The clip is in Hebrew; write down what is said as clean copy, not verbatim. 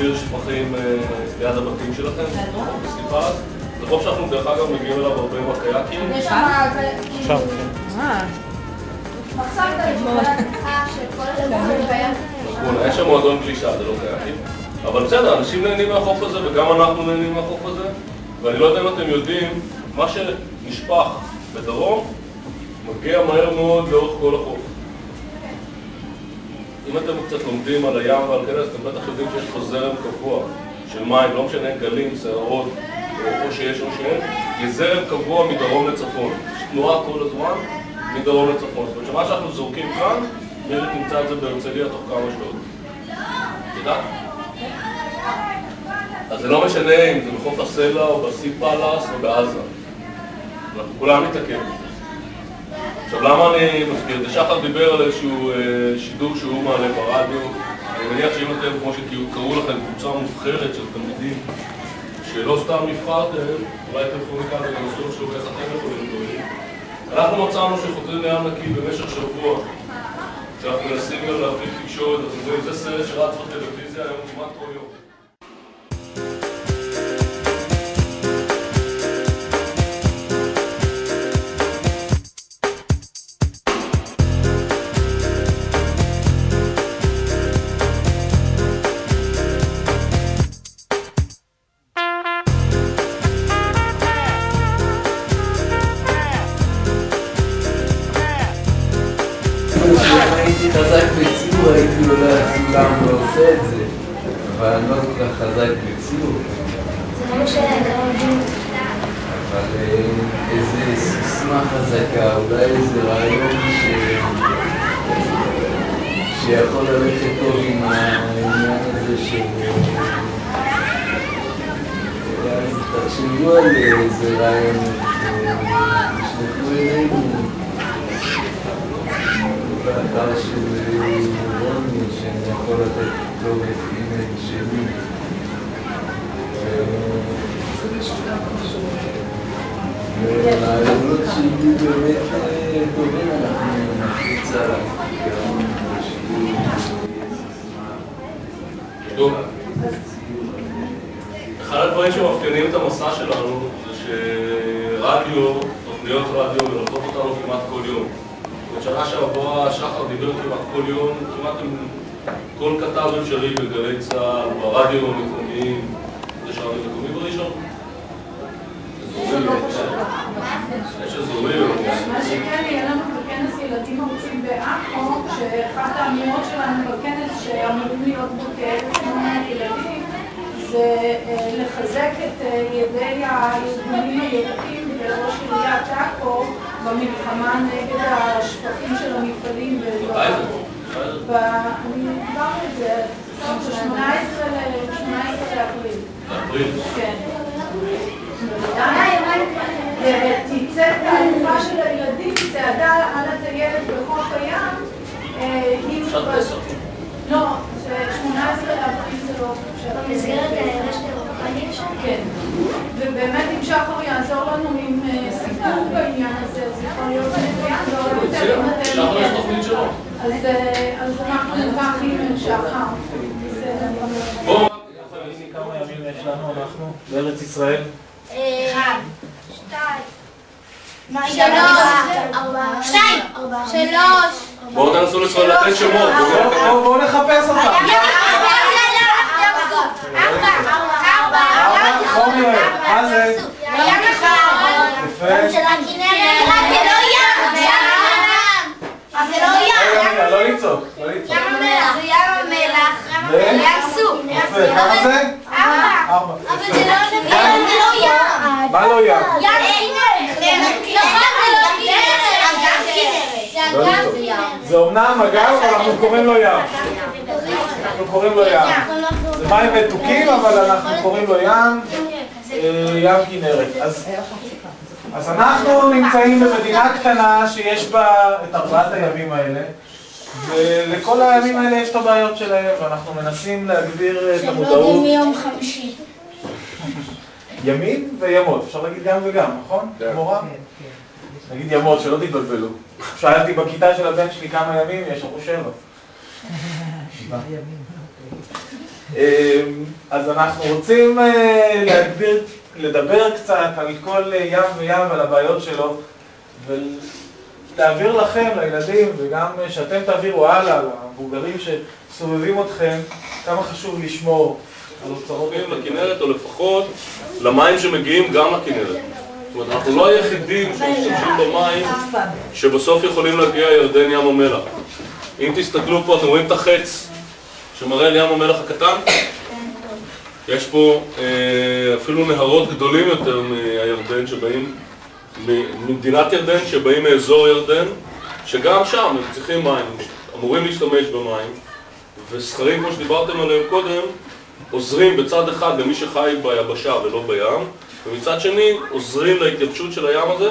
להעביר שפכים ליד הבתים שלכם, בסליחה. זה חוף שאנחנו דרך אגב מגיעים אליו הרבה עם הקייקים. יש שם... עכשיו, עכשיו אתה שכל הדברים קיים. יש שם מועדון גלישה, זה לא קייקים. אבל בסדר, אנשים נהנים מהחוף הזה וגם אנחנו נהנים מהחוף הזה. ואני לא יודע אם אתם יודעים, מה שנשפך בדרום מגיע מהר מאוד לאורך כל החוף. אם אתם קצת לומדים על הים ועל כאלה, אז אתם בטח יודעים שיש פה זרם קבוע של מים, לא משנה גלים, סערות, או שיש או שאין, יש זרם קבוע מדרום לצפון. יש תנועה כל הזמן מדרום לצפון. זאת אומרת שמה שאנחנו זורקים כאן, מירי תמצא את זה בהרצליה תוך כמה שעות. תדעת? אז זה לא משנה אם זה בחוף הסלע או בסי פלאס או בעזה. אנחנו כולם נתעכב. עכשיו למה אני מזכיר? שחר דיבר על איזשהו שידור שהוא מעלה ברדיו. אני מניח שאם אתם, כמו שקראו לכם, קבוצה מובחרת של תלמידים שלא סתם נבחרתם, אולי תלכו מכאן ותנסו לחשוב איך אתם יכולים לדברים. אנחנו מצאנו שחותרים לים נקי במשך שבוע, שאנחנו מנסים גם להפיק תקשורת, אתם רואים, זה סרט שרץ בטלוויזיה היום כמעט כל יום. הייתי חזק בציור, הייתי אולי לא עושה את זה, אבל אני לא כל כך חזק בציור. זה לא משנה, אבל איזה סיסמה חזקה, אולי איזה רעיון שיכול ללכת טוב עם העניין הזה של... אז תחשבו על איזה רעיון ששלחו אלינו. באתר של רוני, שאני יכול לתת כתובת אימייל שלי. והרעיונות שלי באמת טובים, אנחנו נפיץ עליו גם בשידור. טוב. אחד הדברים שמאפיינים את המסע שלנו זה שרדיו, תוכניות רדיו מלוות אותנו כמעט כל יום. בשנה שעברה שחר דיבר כמעט כל יום, כמעט עם כל כתב אפשרי בגלי צה"ל, ברדיו המקומיים, זה שרדיו מקומי בראשון? יש אזורי. מה שכן, יהיה לנו בכנס ילדים ערוצים בעכו, שאחת האמירות שלנו בכנס שאמורים להיות בו כ-800 ילדים, זה לחזק את ידי הארגונים הירוקים בראש עיריית עכו במלחמה נגד השפכים של המפעלים באזור עכו. אני דיברתי את זה, 18 לאפריל. לאפריל? כן. ותצא תערוכה של הילדים, צעדה על הטיילת בחוף הים. שעת פסח. לא, 18 לאפריל זה לא... במסגרת רשת אירופאית שם? כן. ובאמת אם שחר יעזור לנו עם סיפור בעניין הזה, זה יכול להיות מצוין. שחר יש תוכנית שלו. אז אנחנו נבחים עם שחר. בואו. כמה ימים יש לנו, אנחנו, בארץ ישראל? 1, 2, 3, בואו תנסו לתת שמות. בואו נחפש אותם. 4, חומר, מה זה? ים אחד. יפה. של הכנרת. זה לא ים, זה לא ים. לא לצעוק, לא לצעוק. ים המלח. זה ים המלח. ים סוף. יפה, כמה זה? 4. אבל זה לא ים. מה לא ים? ים כנרת. לא לצעוק. זה אומנם אגב, אבל אנחנו קוראים לו ים. אנחנו קוראים לו ים. זה מים מתוקים, אבל אנחנו קוראים לו ים. ים כנרת. אז אנחנו נמצאים במדינה קטנה שיש בה את 4 הימים האלה, ולכל הימים האלה יש את הבעיות שלהם, ואנחנו מנסים להגביר את המודעות. שלא מיום חמישי. ימים וימות, אפשר להגיד גם וגם, נכון? מורה? נגיד ימות, שלא תתבלבלו. שאלתי בכיתה של הבן שלי כמה ימים, יש אמרו 7. אז אנחנו רוצים לדבר קצת על כל ים וים ועל הבעיות שלו, ולהעביר לכם, לילדים, וגם שאתם תעבירו הלאה, למבוגרים שסובבים אתכם, כמה חשוב לשמור על אוצרות לכנרת, או לפחות למים שמגיעים גם לכנרת. זאת אומרת, אנחנו לא היחידים שמשתמשים במים שבסוף יכולים להגיע ירדן, ים המלח. אם תסתכלו פה, אתם רואים את החץ שמראה על ים המלח הקטן? יש פה אפילו נהרות גדולים יותר מהירדן שבאים, ממדינת ירדן שבאים מאזור ירדן, שגם שם הם צריכים מים, אמורים להשתמש במים, וסכרים, כמו שדיברתם עליהם קודם, עוזרים בצד אחד למי שחי ביבשה ולא בים, ומצד שני עוזרים להתייבשות של הים הזה